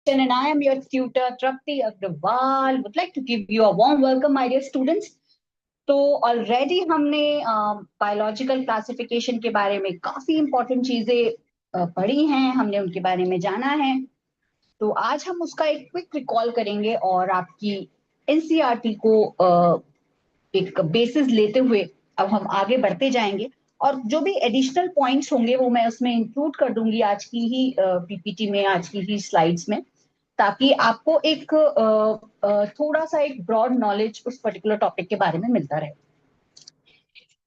And I am your tutor, Trapti Agrawal. Would like to give you a warm welcome, my dear students. तो already हमने biological classification के बारे में काफी important चीजें पढ़ी हैं, हमने उनके बारे में जाना है। तो आज हम उसका एक क्विक रिकॉल करेंगे और आपकी एनसीईआरटी को एक बेसिस लेते हुए अब हम आगे बढ़ते जाएंगे। और जो भी एडिशनल पॉइंट्स होंगे वो मैं उसमें इंक्लूड कर दूंगी आज की ही पीपीटी में, आज की ही स्लाइड्स में, ताकि आपको एक थोड़ा सा एक ब्रॉड नॉलेज उस पर्टिकुलर टॉपिक के बारे में मिलता रहे।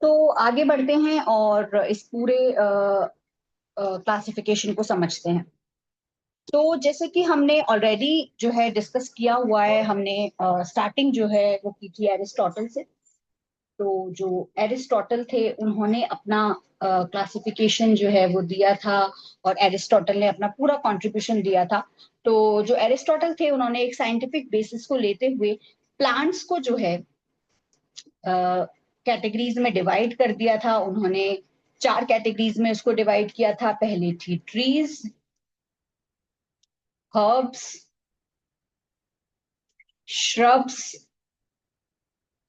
तो आगे बढ़ते हैं और इस पूरे क्लासिफिकेशन को समझते हैं। तो जैसे कि हमने ऑलरेडी जो है डिस्कस किया हुआ है, हमने स्टार्टिंग जो है वो की थी एरिस्टोटल से। तो जो एरिस्टोटल थे उन्होंने अपना क्लासिफिकेशन जो है वो दिया था और एरिस्टोटल ने अपना पूरा कंट्रीब्यूशन दिया था। तो जो एरिस्टोटल थे उन्होंने एक साइंटिफिक बेसिस को लेते हुए प्लांट्स को जो है कैटेगरीज में डिवाइड कर दिया था। उन्होंने 4 कैटेगरीज में उसको डिवाइड किया था। पहली थी ट्रीज, हर्ब्स, श्रब्स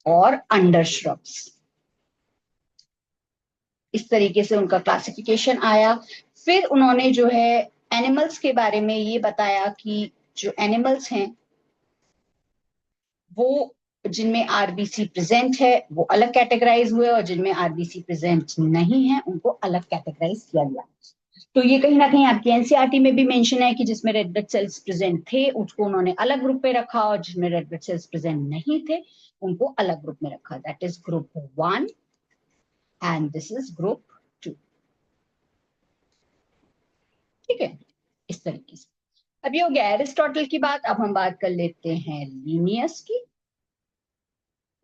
और अंडर श्रब्स। इस तरीके से उनका क्लासिफिकेशन आया। फिर उन्होंने जो है एनिमल्स के बारे में ये बताया कि जो एनिमल्स हैं वो जिनमें आरबीसी प्रेजेंट है वो अलग कैटेगराइज हुए और जिनमें आरबीसी प्रेजेंट नहीं है उनको अलग कैटेगराइज किया गया। तो ये कहीं ना कहीं आपकी एनसीईआरटी में भी मेंशन है कि जिसमें रेड ब्लड सेल्स प्रेजेंट थे उसको उन्होंने अलग ग्रुप में रखा और जिसमें रेड ब्लड सेल्स प्रेजेंट नहीं थे उनको अलग ग्रुप में रखा। That is group 1 and this is group 2। ठीक है, इस तरीके से। अब ये हो गया एरिस्टोटल की बात। अब हम बात कर लेते हैं लीनियस की,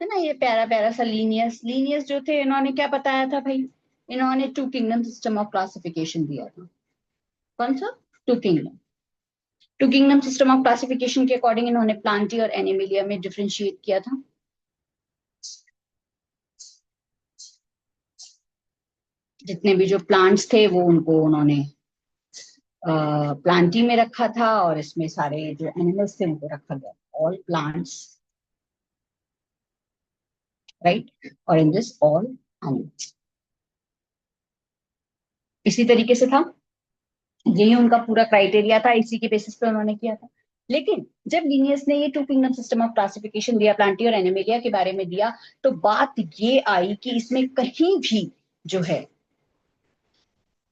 है ना। ये प्यारा प्यारा सा लीनियस लीनियस जो थे इन्होंने क्या बताया था भाई? इन्होंने two kingdom system of classification दिया था। कौन सा? Two kingdom. Two kingdom system of classification के अकॉर्डिंग इन्होंने प्लांटी और एनिमिलिया में डिफरेंशिएट किया था। जितने भी जो प्लांट्स थे वो उनको उन्होंने प्लांटी में रखा था और इसमें सारे जो एनिमल्स थे उनको रखा गया ऑल प्लांट्स, राइट। और इन दिस ऑल एनिमल्स, इसी तरीके से था। यही उनका पूरा क्राइटेरिया था, इसी के बेसिस पे उन्होंने किया था। लेकिन जब लीनियस ने ये two kingdom system of classification दिया, प्लांटी और एनिमेलिया के बारे में दिया, तो बात ये आई कि इसमें कहीं भी जो है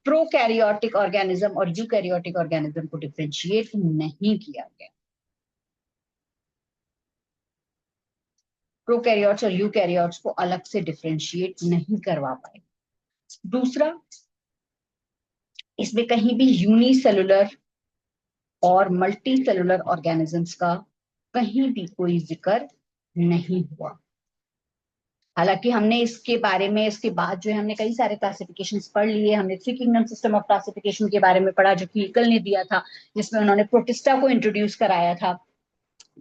प्रोकैरियोटिक ऑर्गेनिज्म और यूकैरियोटिक ऑर्गेनिज्म को डिफरेंशिएट नहीं किया गया। प्रोकैरियोट्स और यूकैरियोट्स को अलग से डिफरेंशिएट नहीं करवा पाए। दूसरा, इसमें कहीं भी यूनिसेलुलर और मल्टी सेलुलर ऑर्गेनिजम्स का कहीं भी कोई जिक्र नहीं हुआ। हालांकि हमने इसके बारे में, इसके बाद जो है हमने कई सारे क्लासिफिकेशंस पढ़ लिए। हमने three kingdom system of classification के बारे में पढ़ा जो कि ईकल ने दिया था, जिसमें उन्होंने प्रोटिस्टा को इंट्रोड्यूस कराया था।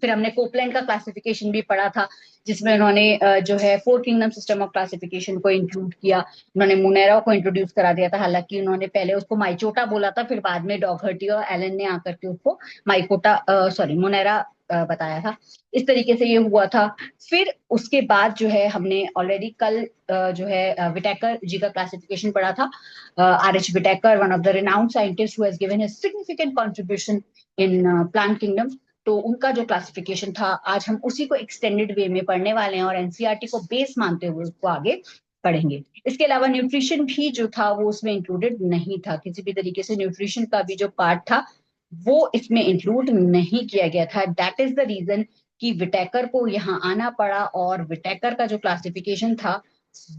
फिर हमने कोपलैंड का क्लासिफिकेशन भी पढ़ा था जिसमें उन्होंने जो है four kingdom system of classification को इंक्लूड किया। उन्होंने मुनेरा को इंट्रोड्यूस करा दिया था। हालांकि उन्होंने पहले उसको माइचोटा बोला था, फिर बाद में डॉघर्टी और एलन ने आकर के उसको माइकोटा सॉरी मुनेरा बताया था। इस तरीके से ये हुआ था। फिर उसके बाद जो है हमने ऑलरेडी कल जो है विटेकर जी का क्लासिफिकेशन पढ़ा था। R H Whittaker, one of the renowned scientist who has given his significant contribution in plant kingdom. तो उनका जो क्लासिफिकेशन था आज हम उसी को एक्सटेंडेड वे में पढ़ने वाले हैं और एनसीईआरटी को बेस मानते हुए उसको आगे पढ़ेंगे। इसके अलावा न्यूट्रिशन भी जो था वो उसमें इंक्लूडेड नहीं था। किसी भी तरीके से न्यूट्रिशन का भी जो पार्ट था वो इसमें इंक्लूड नहीं किया गया था। दैट इज द रीजन कि विटेकर को यहाँ आना पड़ा और विटेकर का जो क्लासिफिकेशन था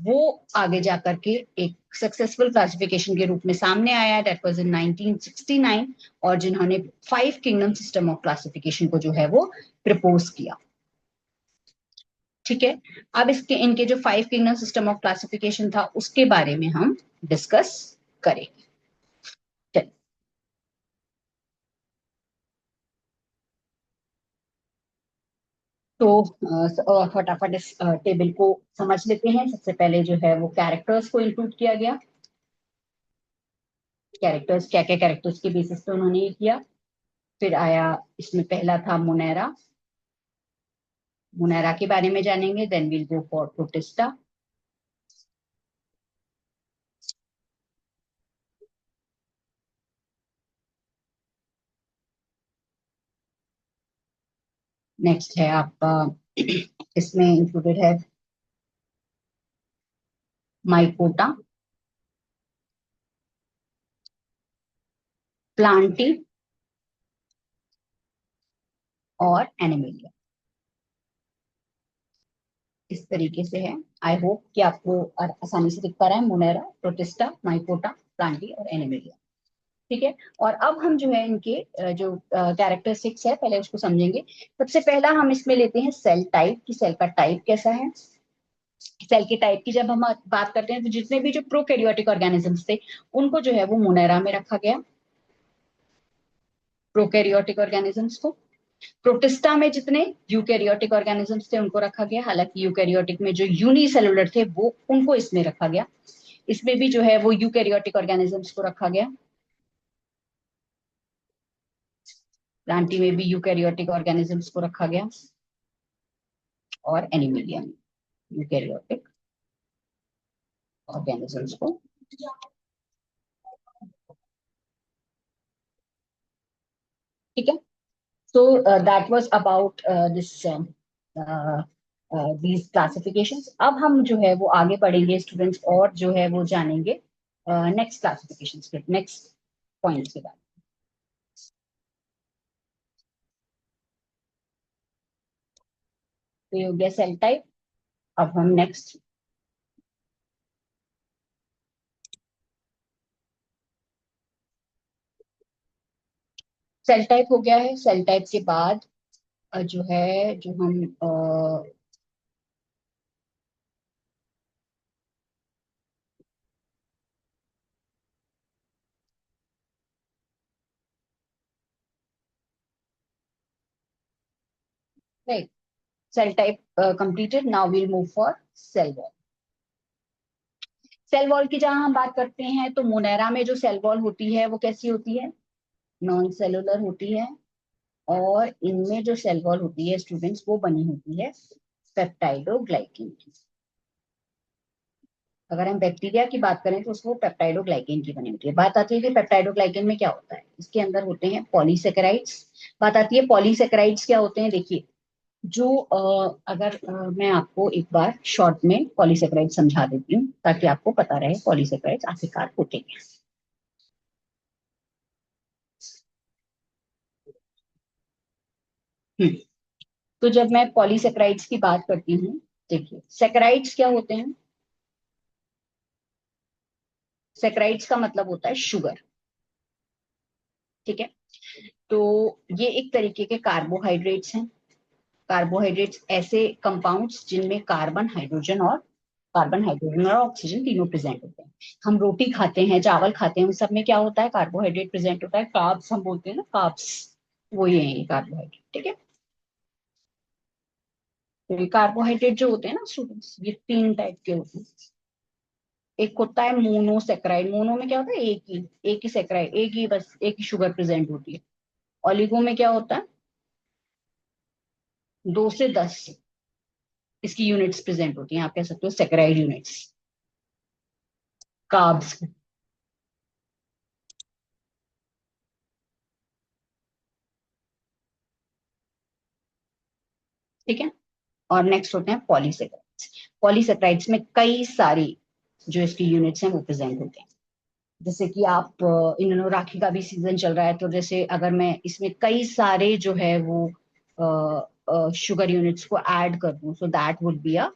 वो आगे जाकर के एक सक्सेसफुल क्लासिफिकेशन के रूप में सामने आया। दैट वाज इन 1969 और जिन्होंने five kingdom system of classification को जो है वो प्रपोज किया। ठीक है, अब इसके इनके जो five kingdom system of classification था उसके बारे में हम डिस्कस करेंगे। तो फटाफट इस टेबल को समझ लेते हैं। सबसे पहले जो है वो कैरेक्टर्स को इंक्लूड किया गया। कैरेक्टर्स क्या क्या कैरेक्टर्स के बेसिस पे उन्होंने ये किया? फिर आया, इसमें पहला था मुनेरा, मुनेरा के बारे में जानेंगे। Then will go for Protista. Next है आपका इसमें इंक्लूडेड है माइकोटा, प्लांटी और एनिमेलिया। इस तरीके से है। आई होप कि आपको आसानी से दिख पा रहा है, मुनेरा, प्रोटिस्टा, माइकोटा, प्लांटी और एनिमेलिया। ठीक है। और अब हम जो है इनके जो कैरेक्टरिस्टिक्स है पहले उसको समझेंगे। सबसे पहला हम इसमें लेते हैं सेल टाइप, कि सेल का टाइप कैसा है। सेल के टाइप की जब हम बात करते हैं तो जितने भी जो प्रोकैरियोटिक ऑर्गेनिजम्स थे उनको जो है वो मुनेरा में रखा गया, प्रोकैरियोटिक ऑर्गेनिजम्स को। प्रोटिस्टा में जितने यूकैरियोटिक ऑर्गेनिजम्स थे उनको रखा गया, हालांकि यूकैरियोटिक में जो यूनिसेलुलर थे वो उनको इसमें रखा गया। इसमें भी जो है वो यूकैरियोटिक ऑर्गेनिजम्स को रखा गया। प्लांटी में भी यूकैरियोटिक ऑर्गेनिजम्स को रखा गया और एनिमेलिया में यूकैरियोटिक ऑर्गेनिजम्स को। ठीक है। So that was about this these classifications. अब हम जो है वो आगे बढ़ेंगे स्टूडेंट्स, और जो है वो जानेंगे नेक्स्ट क्लासिफिकेशंस के, नेक्स्ट पॉइंट्स के बारे में। तो ये हो गया सेल टाइप। अब हम नेक्स्ट सेल टाइप हो गया है। सेल टाइप के बाद जो है जो हम right, cell type completed, now we'll move for cell wall. Cell wall की जहां हम बात करते हैं तो मोनेरा में जो सेल वॉल होती है वो कैसी होती है, नॉन सेलुलर होती है। और इनमें जो सेल वॉल होती है स्टूडेंट्स वो बनी होती है पेप्टाइडोग्लाइकेन की। अगर हम बैक्टीरिया की बात करें तो उसको पेप्टाइडोग्लाइकेन की बनी होती है। बात आती है कि पेप्टाइडोग्लाइकेन में क्या होता है, इसके अंदर होते हैं पॉलीसेकेराइड्स। बात आती है पॉलीसेकेराइड्स क्या होते हैं, देखिए जो अगर मैं आपको एक बार शॉर्ट में पॉलीसेकेराइड समझा देती हूँ ताकि आपको पता रहे पॉलीसेकेराइड्स आखिरकार होते हैं। हम्म, तो जब मैं पॉलीसेकेराइड्स की बात करती हूँ, देखिए सेकेराइड्स क्या होते हैं। सेकेराइड्स का मतलब होता है शुगर। ठीक है। तो ये एक तरीके के कार्बोहाइड्रेट्स हैं। कार्बोहाइड्रेट्स ऐसे कंपाउंड्स जिनमें कार्बन हाइड्रोजन और ऑक्सीजन तीनों प्रेजेंट होते हैं। हम रोटी खाते हैं, चावल खाते हैं, उन सब में क्या होता है, कार्बोहाइड्रेट प्रेजेंट होता है। कार्ब्स हम बोलते हैं ना, कार्ब्स, वो ये है कार्बोहाइड्रेट। ठीक है। तो ये कार्बोहाइड्रेट जो होते हैं ना स्टूडेंट्स, ये तीन टाइप के होते हैं। एक होता है मोनोसेक्राइड, मोनो में क्या होता है, एक ही सेक्राइड, एक ही बस एक ही शुगर प्रेजेंट होती है। ऑलिगो में क्या होता है, 2 से 10 इसकी यूनिट्स प्रेजेंट होती हैं, आप कह सकते हो सेक्राइड यूनिट्स, कार्ब्स। ठीक है। और नेक्स्ट होते हैं पॉलीसेक्राइड्स। पॉलीसेक्राइड्स में कई सारी जो इसकी यूनिट्स हैं वो प्रेजेंट होते हैं। जैसे कि आप इन दिनों राखी का भी सीजन चल रहा है, तो जैसे अगर मैं इसमें कई सारे जो है वो शुगर यूनिट्स को ऐड कर दूं, so that would be a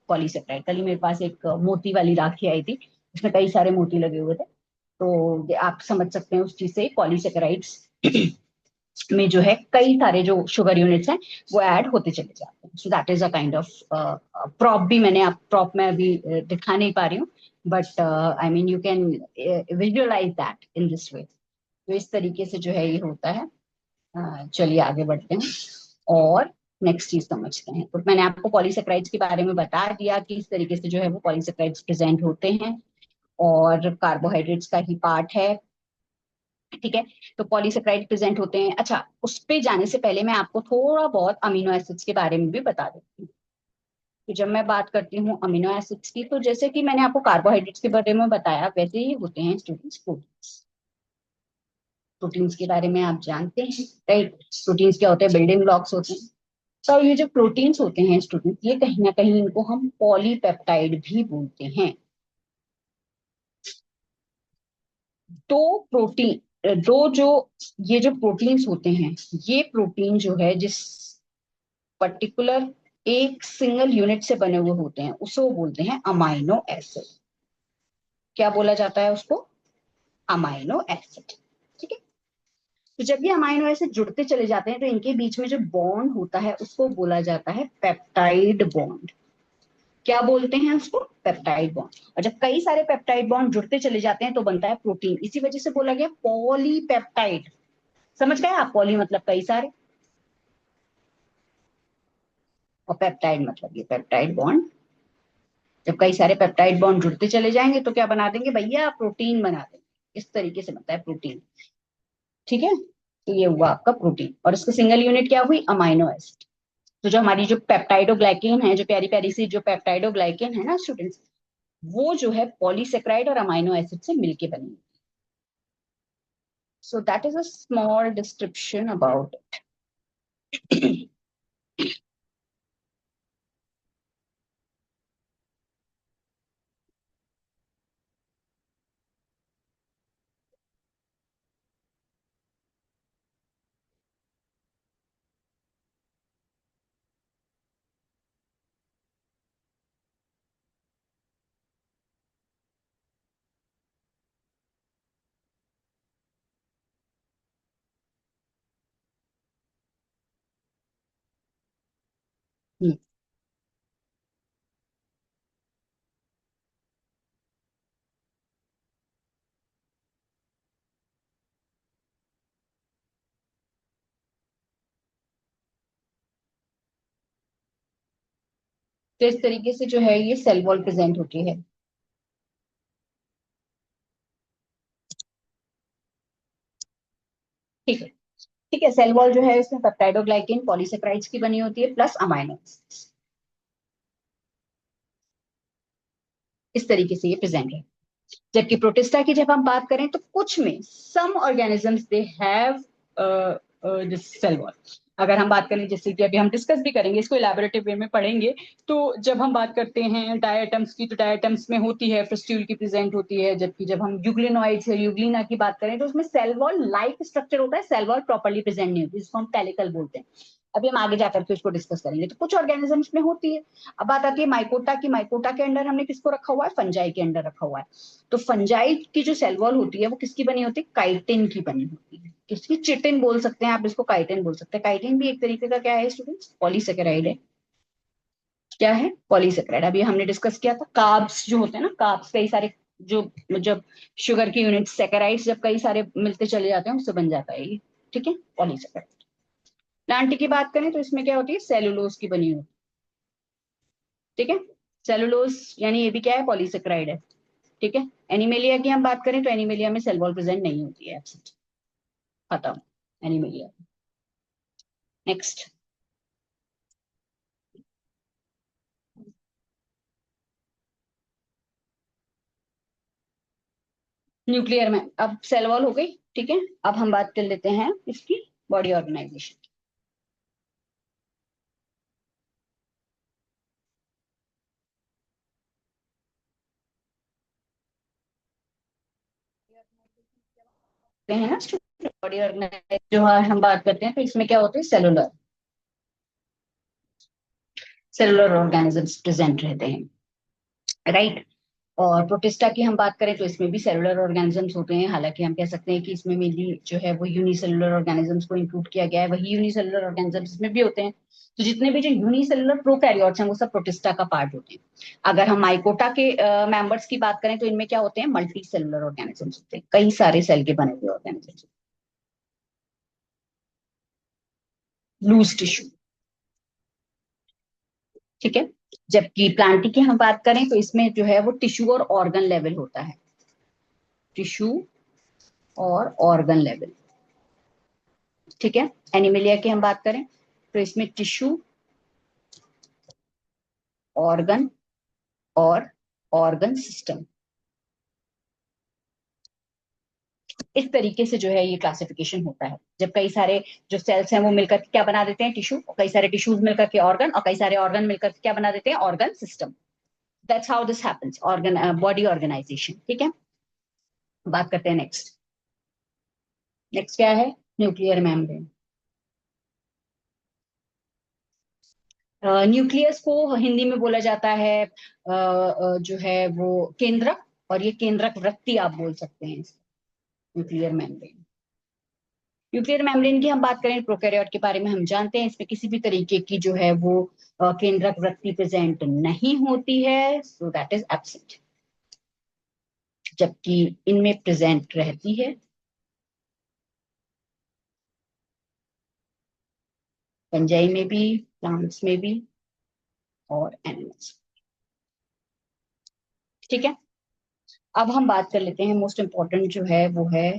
polysaccharide. कल ही मेरे पास एक मोती वाली राखी आई थी, उसमें कई सारे मोती लगे हुए थे। तो आप समझ सकते हैं उस चीज से पॉलीसेकेराइड्स में जो है कई सारे जो शुगर यूनिट्स हैं वो ऐड होते चले जाते हैं। So that is a kind of prop भी मैंने आप प्रॉप में अभी दिखा नहीं पा रही हूँ, but I mean you can visualise that in this way. तो इस तरीके से जो है ये होता है। चलिए आगे बढ़ते हैं और नेक्स्ट चीज समझते हैं। तो मैंने आपको पॉलीसेक्राइड्स के बारे में बता दिया कि इस तरीके से जो है वो पॉलीसेक्राइड्स प्रेजेंट होते हैं और कार्बोहाइड्रेट्स का ही पार्ट है। ठीक है। तो पॉलीसेक्राइड प्रेजेंट होते हैं। अच्छा, उस पे जाने से पहले मैं आपको थोड़ा बहुत अमीनो एसिड्स के बारे में भी बता देती हूँ। तो जब मैं बात करती हूँ अमीनो एसिड्स की, तो जैसे कि मैंने आपको कार्बोहाइड्रेट्स के बारे में बताया, वैसे ही होते हैं स्टूडेंट्स प्रोटीन्स। प्रोटीन्स के बारे में आप जानते हैं, राइट? प्रोटीन्स क्या होते हैं? बिल्डिंग ब्लॉक्स होते हैं। तो ये जो प्रोटीन्स होते हैं स्टूडेंट, ये कहीं ना कहीं इनको हम पॉलीपेप्टाइड भी बोलते हैं। तो प्रोटीन दो जो ये जो प्रोटीन्स होते हैं, ये प्रोटीन जो है जिस पर्टिकुलर एक सिंगल यूनिट से बने हुए होते हैं, उसे वो बोलते हैं अमाइनो एसिड। क्या बोला जाता है उसको? Amino acid. ठीक है। तो जब ये अमाइनो एसिड जुड़ते चले जाते हैं, तो इनके बीच में जो बॉन्ड होता है उसको बोला जाता है पेप्टाइड बॉन्ड। क्या बोलते हैं उसको? Peptide bond. और जब कई सारे पेप्टाइड बॉन्ड जुड़ते चले जाते हैं तो बनता है प्रोटीन। इसी वजह से बोला गया पॉलीपेप्टाइड। समझ गए आप? पॉली मतलब कई सारे, और पेप्टाइड मतलब ये पेप्टाइड बॉन्ड। जब कई सारे पेप्टाइड बॉन्ड जुड़ते चले जाएंगे तो क्या बना देंगे भैया? प्रोटीन बना देंगे। इस तरीके से बनता है प्रोटीन। ठीक है। तो ये हुआ आपका प्रोटीन, और इसकी सिंगल यूनिट क्या हुई? Amino acid. तो जो हमारी जो पेप्टाइडोग्लाइकेन है, जो प्यारी प्यारी सी जो पेप्टाइडोग्लाइकेन है ना स्टूडेंट्स, वो जो है पॉलीसेक्राइड और अमाइनो एसिड से मिलके बनी। So that is a small description about it. तो इस तरीके से जो है ये सेल वॉल प्रेजेंट होती है। ठीक है। ठीक है, सेल वॉल जो है इसमें पेप्टाइडोग्लाइकेन पॉलीसेक्राइड्स की बनी होती है प्लस अमाइनो एसिड्स। इस तरीके से ये प्रेजेंट है। जबकि प्रोटिस्टा की जब हम बात करें तो कुछ में some organisms they have this cell wall. अगर हम बात करें, जैसे कि अभी हम डिस्कस भी करेंगे, इसको इलेबोरेटिव वे में पढ़ेंगे। तो जब हम बात करते हैं डायटम्स की, तो डायटम्स में होती है फ्रिस्ट्यूल की प्रेजेंट होती है। जबकि जब हम यूग्लिनोइड्स या यूग्लिना की बात करें तो उसमें सेल वॉल लाइक स्ट्रक्चर होता है, सेल वॉल प्रॉपर्ली प्रेजेंट नहीं होती, जिसको हम पेलिकल बोलते हैं। अभी हम आगे जाकर के उसको डिस्कस करेंगे। तो कुछ ऑर्गेनिजम्स में होती है। अब बात आती है माइकोटा की। माइकोटा के अंडर हमने किसको रखा हुआ है? फंजाई के अंडर रखा हुआ है। तो फंजाई की जो सेल वॉल होती है वो किसकी बनी होती है? काइटिन की बनी होती है। किसकी? चिटिन बोल सकते हैं आप इसको, काइटिन बोल सकते हैं। काइटिन भी एक तरीके का क्या है स्टूडेंट्स? पॉलीसेकेराइड है। क्या है? पॉलीसेकेराइड। अभी हमने डिस्कस किया था कार्ब्स जो होते हैं ना, कार्ब्स कई सारे, जो जब शुगर की यूनिट सेकेराइड्स जब कई सारे मिलते चले जाते हैं उससे बन जाता है ये। ठीक है, पॉलीसेकेराइड। प्लांट की बात करें तो इसमें क्या होती है? सेलुलोज की बनी होती है। ठीक है। सेलुलोज यानी ये भी क्या है? पॉलीसेकेराइड है। ठीक है। एनिमेलिया की हम बात करें तो एनिमेलिया में सेल वॉल प्रेजेंट नहीं होती है, एब्सेंट। खत्म एनिमेलिया। नेक्स्ट। न्यूक्लियर में अब सेल वॉल हो गई। ठीक है। अब हम बात कर लेते हैं इसकी बॉडी ऑर्गेनाइजेशन। हैं ना बॉडी ऑर्गेनाइजेशन जो है हम बात करते हैं, तो इसमें क्या होते हैं? सेलुलर, सेलुलर ऑर्गेनिजम्स प्रेजेंट रहते हैं, राइट? और प्रोटिस्टा की हम बात करें तो इसमें भी सेलुलर ऑर्गेनिजम्स होते हैं। हालांकि हम कह सकते हैं कि इसमें मेनली जो है वो यूनिसेलुलर ऑर्गेनिजम्स को इंक्लूड किया गया है, वही यूनिसेलुलर ऑर्गेनिजम्स इसमें भी होते हैं। तो जितने भी जो यूनिसेलुलर प्रोकैरियोट्स हैं वो सब प्रोटिस्टा का पार्ट होते हैं। अगर हम माइकोटा के मेंबर्स की बात करें तो इनमें क्या होते हैं? मल्टी सेलुलर ऑर्गेनिजम्स होते हैं, कई सारे सेल के बने हुए ऑर्गेनिजम्स। Loose tissue. ठीक है। जबकि प्लांटी की हम बात करें तो इसमें जो है वो टिश्यू और ऑर्गन लेवल होता है। टिश्यू और ऑर्गन लेवल। ठीक है, एनिमिलिया की हम बात करें तो इसमें टिश्यू, ऑर्गन और ऑर्गन सिस्टम, इस तरीके से जो है ये क्लासिफिकेशन होता है। जब कई सारे जो सेल्स हैं वो मिलकर क्या बना देते हैं, टिश्यू, और कई सारे टिश्यूज मिलकर के ऑर्गन, और कई सारे ऑर्गन मिलकर क्या बना देते हैं, organ system. That's how this happens, organ body organisation. ठीक है, बात करते हैं नेक्स्ट। नेक्स्ट क्या है, न्यूक्लियर मेम्ब्रेन। न्यूक्लियस को हिंदी में बोला जाता है जो है वो केंद्रक, और ये केंद्रक वृत्ति आप बोल सकते हैं न्यूक्लियर मेम्ब्रेन। न्यूक्लियर मेम्ब्रेन की हम बात करें, प्रोकैरियोट के बारे में हम जानते हैं, इसमें किसी भी तरीके की जो है वो केंद्रक वृत्ति प्रेजेंट नहीं होती है, सो दैट इज एब्सेंट। जबकि इनमें प्रेजेंट रहती है, फंजाई में भी, प्लांट्स में भी और एनिमल्स। ठीक है, अब हम बात कर लेते हैं मोस्ट इंपॉर्टेंट जो है वो है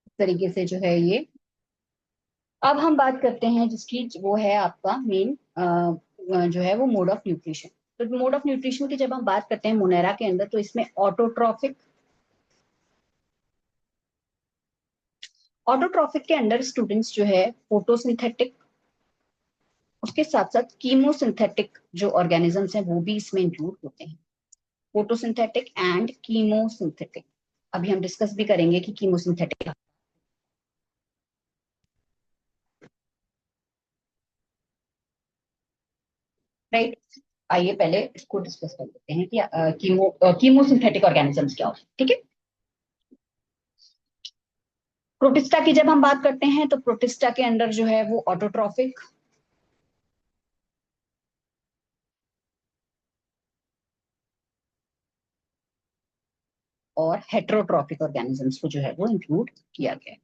इस तरीके से जो है ये। अब हम बात करते हैं जिसकी वो है आपका मेन जो है वो मोड ऑफ न्यूट्रिशन। तो मोड ऑफ न्यूट्रिशन की जब हम बात करते हैं मोनेरा के अंदर, तो इसमें ऑटोट्रॉफिक, ऑटोट्रॉफिक के अंडर स्टूडेंट्स जो है फोटोसिंथेटिक, उसके साथ साथ कीमोसिंथेटिक जो ऑर्गेनिजम्स हैं वो भी इसमें इंक्लूड होते हैं। फोटोसिंथेटिक एंड कीमोसिंथेटिक, अभी हम डिस्कस भी करेंगे कि कीमोसिंथेटिक। राइट, आइए पहले इसको डिस्कस कर लेते हैं कि कीमोसिंथेटिक ऑर्गेनिजम्स क्या होते हैं। ठीक है, प्रोटिस्टा की जब हम बात करते हैं तो प्रोटिस्टा के अंदर जो है वो ऑटोट्रॉफिक और हेट्रोट्रॉफिक ऑर्गेनिजम्स को जो है वो इंक्लूड किया गया है।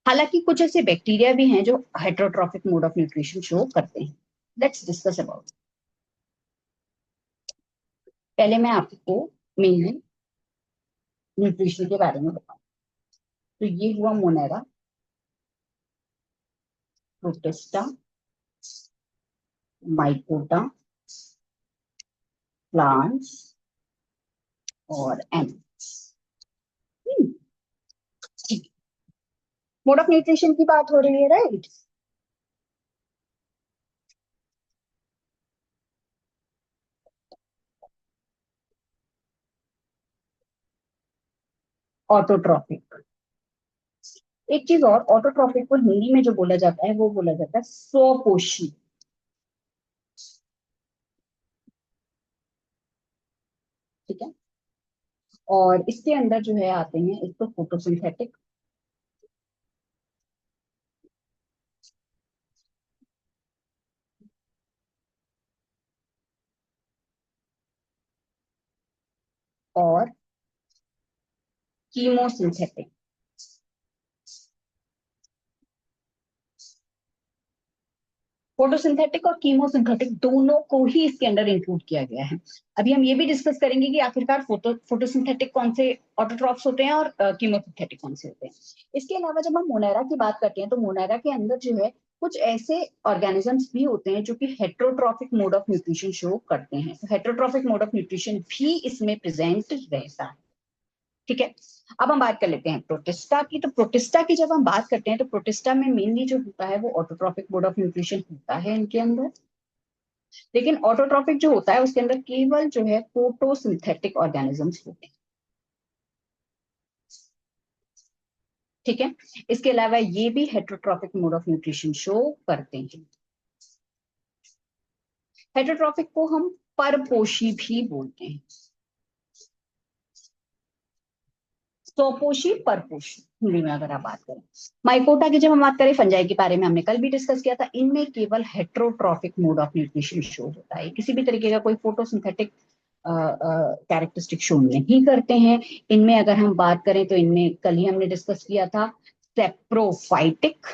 हालांकि कुछ ऐसे बैक्टीरिया भी हैं जो heterotrophic mode of nutrition show करते हैं। Let's discuss about. पहले मैं आपको मेनली न्यूट्रिशन के बारे में बताऊं। तो ये हुआ मोनेरा, प्रोटिस्टा, माइकोटा, प्लांट्स और एनिमल्स। मोड ऑफ न्यूट्रिशन की बात हो रही है, राइट। ऑटोट्रॉफिक, एक चीज और, ऑटोट्रॉफिक को हिंदी में जो बोला जाता है वो बोला जाता है स्वपोषी। ठीक है, और इसके अंदर जो है आते हैं एक तो फोटोसिंथेटिक, और कीमोसिंथेटिक। फोटोसिंथेटिक और कीमोसिंथेटिक दोनों को ही इसके अंडर इंक्लूड किया गया है। अभी हम ये भी डिस्कस करेंगे कि आखिरकार फोटोसिंथेटिक कौन से ऑटोट्रॉफ्स होते हैं और कीमोसिंथेटिक कौन से होते हैं। इसके अलावा जब हम मोनेरा की बात करते हैं तो मोनेरा के अंदर जो है कुछ ऐसे ऑर्गेनिजम्स भी होते हैं जो कि heterotrophic mode of nutrition show करते हैं। तो हेट्रोट्रॉफिक मोड ऑफ न्यूट्रिशन भी इसमें प्रेजेंट रहता है। ठीक है। अब हम बात कर लेते हैं प्रोटिस्टा की। तो प्रोटिस्टा की जब हम बात करते हैं तो प्रोटिस्टा में मेनली जो होता है वो ऑटोट्रॉफिक मोड ऑफ न्यूट्रिशन होता है इनके अंदर। लेकिन ऑटोट्रॉफिक जो होता है उसके अंदर केवल जो है फोटोसिंथेटिक ऑर्गेनिजम्स होते हैं। ठीक है। इसके अलावा ये भी heterotrophic mode of nutrition show करते हैं। हेटरोट्रॉफिक को हम परपोषी भी बोलते हैं। स्वपोषी परपोषी हिंदी में अगर आप बात करें। माइकोटा की जब हम बात करें, फंजाई के बारे में हमने कल भी डिस्कस किया था, इनमें केवल heterotrophic mode of nutrition show होता है। किसी भी तरीके का कोई फोटोसिंथेटिक कैरेक्टरिस्टिक शो नहीं करते हैं। इनमें अगर हम बात करें तो इनमें कल ही हमने डिस्कस किया था सेप्रोफाइटिक।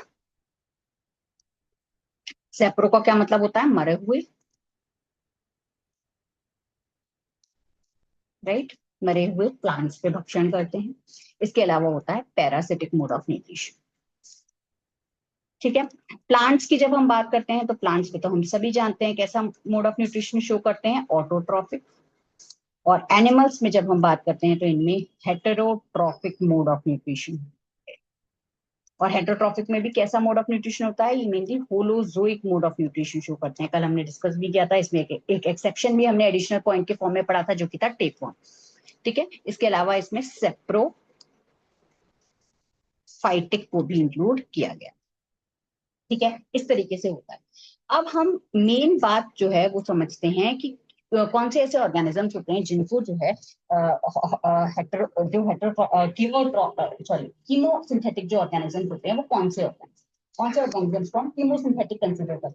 सेप्रो का क्या मतलब होता है? मरे हुए, राइट। मरे हुए प्लांट्स पे भक्षण करते हैं। इसके अलावा होता है पैरासिटिक मोड ऑफ न्यूट्रिशन। ठीक है। प्लांट्स की जब हम बात करते हैं तो प्लांट्स पे तो हम सभी जानते हैं कैसा मोड ऑफ न्यूट्रिशन शो करते हैं, ऑटोट्रॉफिक। और एनिमल्स में जब हम बात करते हैं तो इनमें हेटेरोट्रॉफिक मोड ऑफ न्यूट्रिशन। और हेटेरोट्रॉफिक में भी कैसा मोड ऑफ न्यूट्रिशन होता है? ये mainly holozoic mode of nutrition show करते हैं। कल हमने डिस्कस भी किया था, इसमें एक एक्सेप्शन भी हमने एडिशनल पॉइंट के फॉर्म में पढ़ा था जो कि था टेपवन। ठीक है। इसके अलावा इसमें सेप्रोफाइटिक को भी इंक्लूड किया गया। ठीक है। इस तरीके से होता है। अब हम मेन बात जो है वो समझते हैं कि कौन से ऐसे ऑर्गेनिजम्स होते हैं जिनको जो है कीमोसिंथेटिक जो ऑर्गेनिजम्स होते हैं वो कौन से ऑर्गेनिजम्स को हम कीमोसिंथेटिक कंसिडर करते हैं।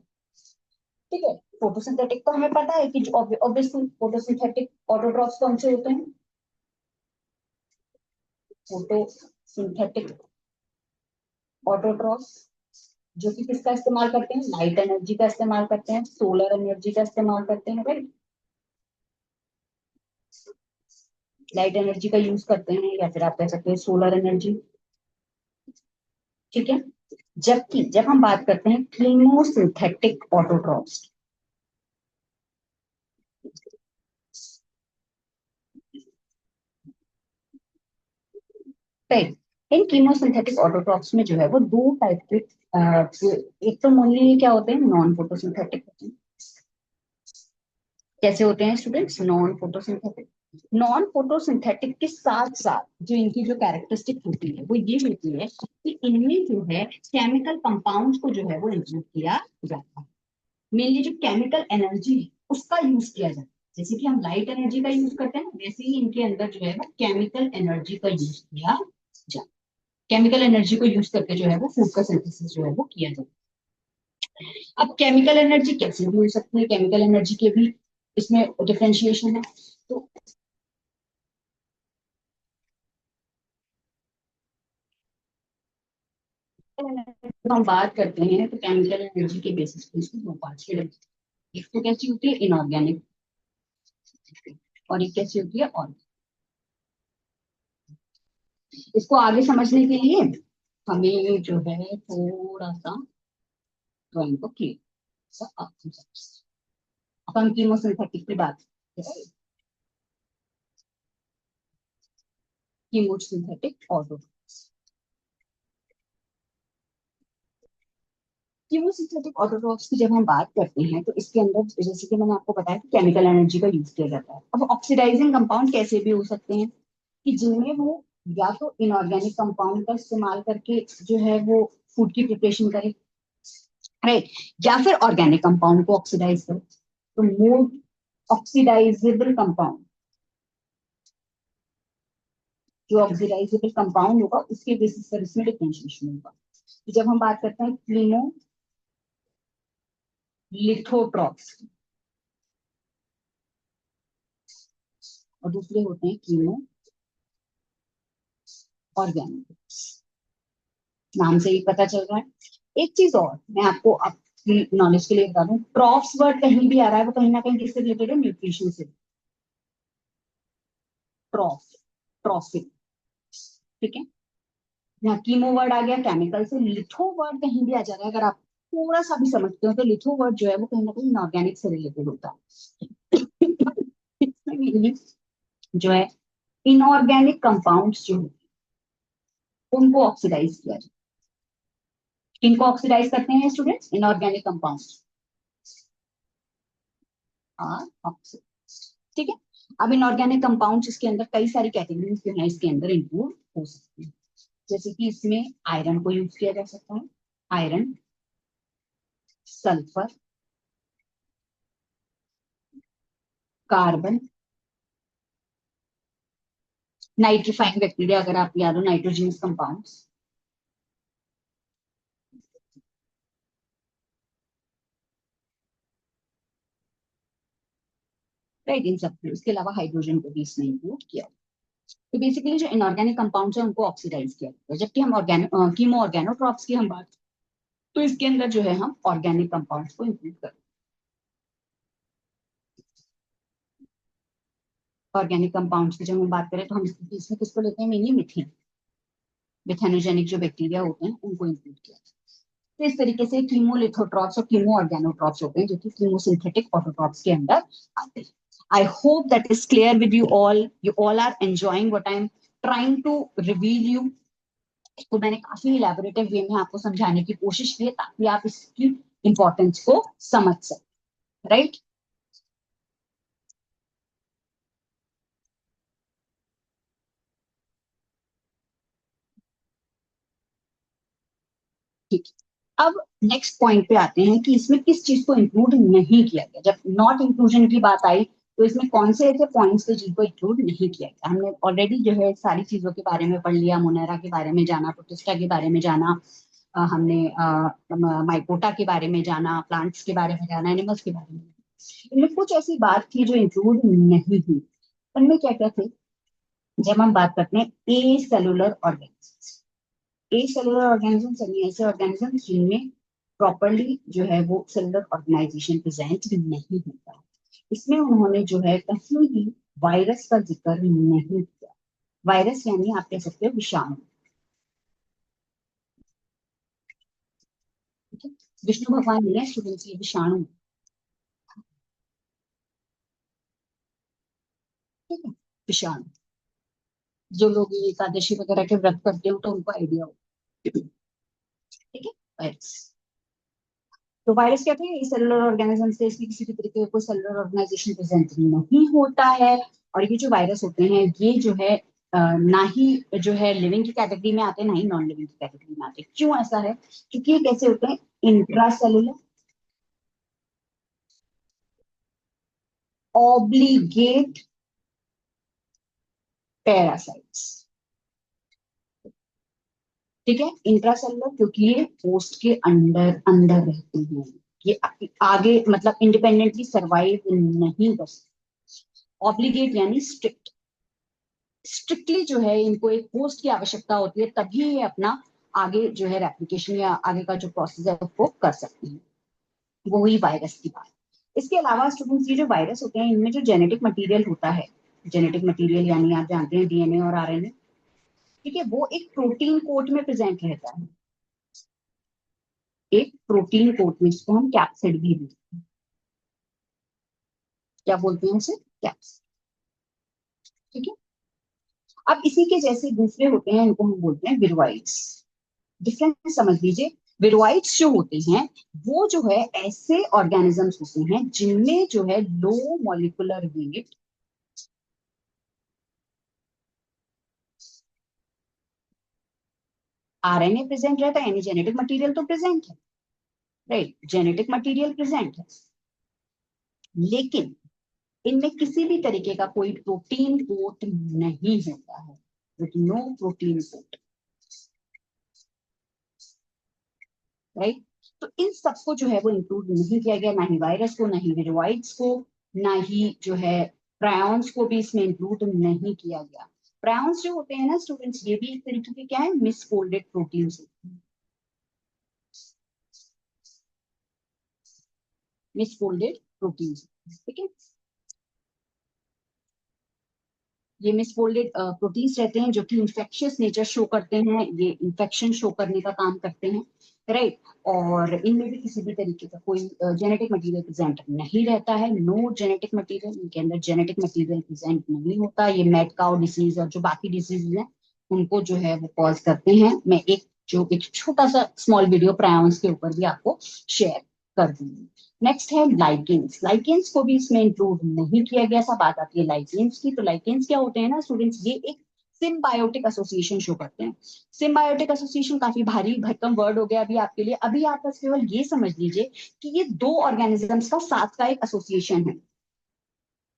ठीक है। फोटोसिंथेटिक तो हमें पता है कि ऑब्वियसली फोटोसिंथेटिक ऑटोट्रॉफ्स कौन से होते हैं? फोटोसिंथेटिक ऑटोट्रॉफ्स जो कि किसका इस्तेमाल करते हैं? लाइट एनर्जी का इस्तेमाल करते हैं, सोलर एनर्जी का इस्तेमाल करते हैं, राइट। लाइट एनर्जी का यूज करते हैं या फिर आप कह सकते हैं सोलर एनर्जी। ठीक है। जबकि जब हम बात करते हैं कीमोसिंथेटिक ऑटोट्रॉफ्स, राइट, इन कीमोसिंथेटिक ऑटोट्रॉफ्स में जो है वो दो टाइप के एक तो मोनली क्या होते हैं? नॉन फोटोसिंथेटिक होते हैं। कैसे होते हैं students? Non photosynthetic. Non photosynthetic के साथ साथ जो इनकी जो कैरेक्टरिस्टिक होती है वो ये होती है कि इनमें जो है केमिकल कंपाउंड्स को जो है वो इंक्लूड किया जाता है। मेनली जो केमिकल एनर्जी है उसका यूज किया जाता है। जैसे कि हम लाइट एनर्जी का यूज करते हैं वैसे ही इनके अंदर जो है वो केमिकल एनर्जी का यूज किया जाता है। केमिकल एनर्जी को यूज करके जो है वो फूड का सिंथेसिस जो है वो किया जाता है। अब केमिकल एनर्जी कैसे भी हो सकती है? केमिकल एनर्जी के भी इसमें डिफरेंशिएशन है। तो जब हम बात करते हैं तो केमिकल एनर्जी के बेसिस पे इसको दो पार्ट्स में डिवाइड। एक तो कैसी होती है? इनऑर्गेनिक। और एक कैसी होती है? ऑर्गेनिक। इसको आगे समझने के लिए हमें जो है थोड़ा सा ड्राइंग को क्लियर। अब हम कीमोसिंथेटिक की बात करते हैं। कीमोसिंथेटिक ऑटो कीमोसिंथेटिक ऑटोट्रॉफ्स की जब हम बात करते हैं तो इसके अंदर जैसे कि मैंने आपको बताया कि केमिकल एनर्जी का यूज किया जाता है। अब ऑक्सीडाइजिंग कंपाउंड कैसे भी हो सकते हैं कि जिनमें वो या तो इनऑर्गेनिक कंपाउंड का इस्तेमाल करके जो है वो फूड की प्रिपरेशन करे, राइट, या फिर ऑर्गेनिक कंपाउंड को ऑक्सीडाइज करे। तो मोर ऑक्सीडाइजेबल कंपाउंड, जो ऑक्सीडाइजेबल कंपाउंड होगा उसके बेसिस पर इसमें डिफरेंशिएशन होगा। तो जब हम बात करते हैं क्लीनो लिथोट्रॉप्स और दूसरे होते हैं कीमो ऑर्गेनिक, नाम से ही पता चल रहा है। एक चीज और मैं आपको आपकी नॉलेज के लिए बता दूं, ट्रॉफ्स वर्ड कहीं भी आ रहा है वो कहीं ना कहीं किससे रिलेटेड है? न्यूट्रिशन से। Troph, trophic. ठीक है। यहाँ कीमो वर्ड आ गया केमिकल से। लिथो वर्ड कहीं भी आ जा रहा है, अगर आप थोड़ा सा भी समझते हो तो लिथो वर्ड जो है वो कहीं ना कहीं इनऑर्गेनिक से रिलेटेड होता है। इसमें mainly जो है इनऑर्गेनिक कंपाउंड्स जो होते हैं उनको ऑक्सीडाइज किया जाए। किनको ऑक्सीडाइज करते हैं students? Inorganic compounds are oxidise. ठीक है। अब इनऑर्गेनिक कंपाउंड्स इसके अंदर कई सारी कैटेगरीज जो है इसके अंदर इंक्लूड हो सकती है। जैसे कि इसमें आयरन को यूज किया जा सकता है, iron, sulphur, carbon, nitrifying bacteria, अगर आप याद हो नाइट्रोजनस कंपाउंड्स, राइट, इन सब। इसके अलावा हाइड्रोजन को भी इसमें इंक्लूड किया। तो बेसिकली जो इनऑर्गेनिक कंपाउंड्स है उनको ऑक्सीडाइज किया जाता है। जबकि हम ऑर्गेनो कीमो ऑर्गेनोट्रॉप्स की हम बात, तो इसके अंदर जो है हम ऑर्गेनिक कंपाउंड्स को इंक्लूड करते हैं। ऑर्गेनिक कंपाउंड्स की जब हम बात करें तो हम इसमें किसको लेते हैं? मेनली मिथेन, मिथेनोजेनिक जो बैक्टीरिया होते हैं उनको इंक्लूड किया जाता है। तो इस तरीके से कीमोलिथोट्रॉप्स और कीमो ऑर्गेनोट्रॉप्स होते हैं जो कि कीमोसिंथेटिक ऑटोट्रॉप्स के अंदर आते हैं। I hope that is clear with you all. You all are enjoying what I am trying to reveal you. तो मैंने काफी इलेबोरेटिव वे में आपको समझाने की कोशिश की है ताकि आप इसकी इंपॉर्टेंस को समझ सकें, राइट? ठीक है। अब नेक्स्ट पॉइंट पे आते हैं कि इसमें किस चीज को इंक्लूड नहीं किया गया। जब नॉट इंक्लूजन की बात आई तो इसमें कौन से ऐसे पॉइंट्स थे जिनको इंक्लूड नहीं किया गया। हमने ऑलरेडी जो है सारी चीजों के बारे में पढ़ लिया, मोनेरा के बारे में जाना, प्रोटिस्टा के बारे में जाना, हमने माइकोटा के बारे में जाना, प्लांट्स के बारे में जाना, एनिमल्स के बारे में। इनमें कुछ ऐसी बात थी जो इंक्लूड नहीं हुई। उनमें क्या क्या थे? जब हम बात करते हैं ए सेलुलर ऑर्गेनिज्म, ए सेलुलर ऑर्गेनिज्म यानी ऐसे ऑर्गेनिज्म जिनमें प्रॉपरली जो है वो सेलुलर ऑर्गेनाइजेशन प्रेजेंट नहीं होता। इसमें उन्होंने जो है कहीं भी वायरस का जिक्र नहीं किया। वायरस यानी आप कह सकते हो विषाणु। ठीक है, विष्णु भगवान नहीं है स्टूडेंट्स, ये विषाणु। ठीक है, विषाणु। जो लोग ये एकादशी वगैरह के व्रत करते हो तो उनको आइडिया हो। ठीक है, वायरस। तो वायरस क्या थे? सेलुलर ऑर्गेनिज्म से इसकी किसी भी तरीके का कोई सेलुलर ऑर्गेनाइजेशन प्रेजेंट नहीं होता है। और ये जो वायरस होते हैं ये जो है ना ही जो है लिविंग की कैटेगरी में आते हैं, ना ही नॉन लिविंग की कैटेगरी में आते हैं। क्यों ऐसा है? क्योंकि ये कैसे होते हैं? Intracellular obligate parasites. ठीक है, इंट्रासेलुलर क्योंकि ये पोस्ट के अंदर अंदर रहते हैं। ये आगे मतलब इंडिपेंडेंटली सरवाइव नहीं कर सकते। ऑब्लिगेट यानी स्ट्रिक्ट, स्ट्रिक्टली जो है इनको एक होस्ट की आवश्यकता होती है तभी ये अपना आगे जो है रेप्लिकेशन या आगे का जो प्रोसेस है उसको कर सकते हैं। वो हुई वायरस की बात। इसके अलावा स्टूडेंट्स ये जो वायरस होते हैं इनमें जो जेनेटिक मटेरियल होता है, जेनेटिक मटेरियल यानी आप जानते हैं डीएनए और आरएनए। ठीक है, वो एक प्रोटीन कोट में प्रेजेंट रहता है। एक प्रोटीन कोट में, जिसको हम कैप्सिड भी बोलते हैं। क्या बोलते हैं उसे? कैप्सिड। ठीक है। अब इसी के जैसे दूसरे होते हैं, इनको हम बोलते हैं विरोइड्स। डिफरेंस समझ लीजिए। विरोइड्स जो होते हैं वो जो है ऐसे ऑर्गेनिजम्स होते हैं जिनमें जो है low molecular weight, RNA present रहता है, यानी जेनेटिक मटेरियल तो प्रेजेंट है, राइट, जेनेटिक मटेरियल प्रेजेंट है, लेकिन इनमें किसी भी तरीके का कोई प्रोटीन कोट नहीं होता है। With no protein coat, right. तो इन सबको जो है वो इंक्लूड नहीं किया गया, ना ही वायरस को, ना ही विरोइड्स को, ना ही जो है प्रायॉन्स को भी इसमें इंक्लूड नहीं किया गया। प्रायॉन्स जो होते हैं ना स्टूडेंट्स, ये भी एक तरीके के क्या है? मिसफोल्डेड प्रोटीन्स होते हैं। Misfolded proteins. ठीक है, ये मिसफोल्डेड प्रोटीन्स रहते हैं जो कि इंफेक्शियस नेचर शो करते हैं, ये इंफेक्शन शो करने का काम करते हैं। राइट। और इनमें भी किसी भी तरीके का कोई जेनेटिक मटेरियल प्रेजेंट नहीं रहता है, नो जेनेटिक मटेरियल, इनके अंदर जेनेटिक मटेरियल प्रेजेंट नहीं होता। ये मैड काउ डिसीज और जो बाकी डिसीज हैं उनको जो है वो कॉज करते हैं। मैं एक छोटा सा स्मॉल वीडियो प्रायॉन्स के ऊपर भी आपको शेयर कर दूंगी। नेक्स्ट है लाइकेंस। लाइकेंस को भी इसमें इंक्लूड नहीं किया गया। सब बात आती है लाइकेंस की, तो लाइकेंस क्या होते हैं ना स्टूडेंट्स, ये एक सिम्बायोटिक एसोसिएशन शो करते हैं। सिम्बायोटिक एसोसिएशन काफी भारी भरकम वर्ड हो गया अभी आपके लिए। अभी आप बस केवल ये समझ लीजिए कि ये दो ऑर्गेनिजम्स का साथ का एक एसोसिएशन है,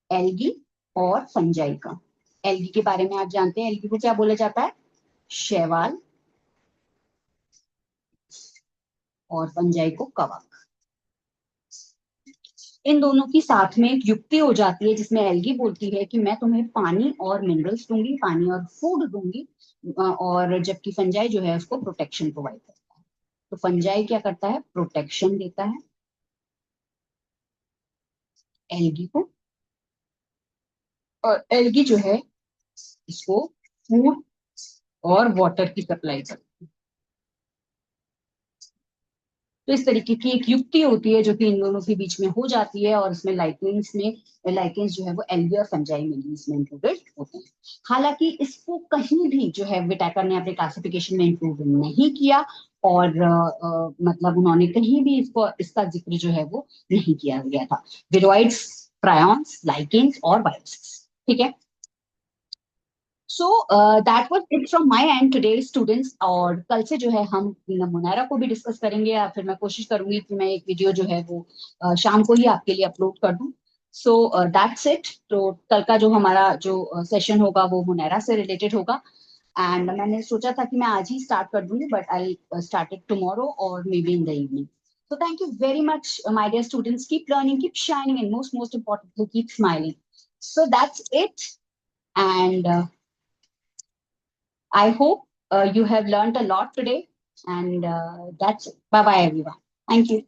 एल्गी और फंजाई का। एल्गी के बारे में आप जानते हैं, एल्गी को क्या बोला जाता है, शैवाल, और फंजाई को कवक। इन दोनों की साथ में एक युक्ति हो जाती है जिसमें एल्गी बोलती है कि मैं तुम्हें पानी और मिनरल्स दूंगी, पानी और फूड दूंगी, और जबकि फंजाई जो है उसको प्रोटेक्शन प्रोवाइड करता है। तो फंजाई क्या करता है, प्रोटेक्शन देता है एल्गी को, और एल्गी जो है इसको फूड और वाटर की सप्लाई करती है। तो इस तरीके की एक युक्ति होती है जो कि इन दोनों के बीच में हो जाती है, और इसमें लाइकेंस जो है वो एल्गी और फंजाई में इसमें इंक्लूडेड होते हैं। हालांकि इसको कहीं भी जो है विटाकर ने अपने क्लासिफिकेशन में इंक्लूड नहीं किया, और मतलब उन्होंने कहीं भी इसका जिक्र जो है वो नहीं किया गया था। विरोइड्स, प्रायॉन्स, लाइकेंस और बायोसिस। ठीक है। So that was it from my and today students. और कल से जो है हम मुनायरा को भी डिस्कस करेंगे, या फिर मैं कोशिश करूंगी कि मैं एक वीडियो जो है वो शाम को ही आपके लिए अपलोड कर दूं। So that's it. तो कल का जो हमारा जो सेशन होगा वो मुनायरा से रिलेटेड होगा। एंड मैंने सोचा था कि मैं आज ही स्टार्ट कर दूंगी, but I start it tomorrow और maybe in the evening. So thank you very much, my dear students. Keep learning, keep shining, and most importantly, keep smiling. So that's it. And I hope you have learned a lot today. And that's it. Bye bye, everyone. Thank you.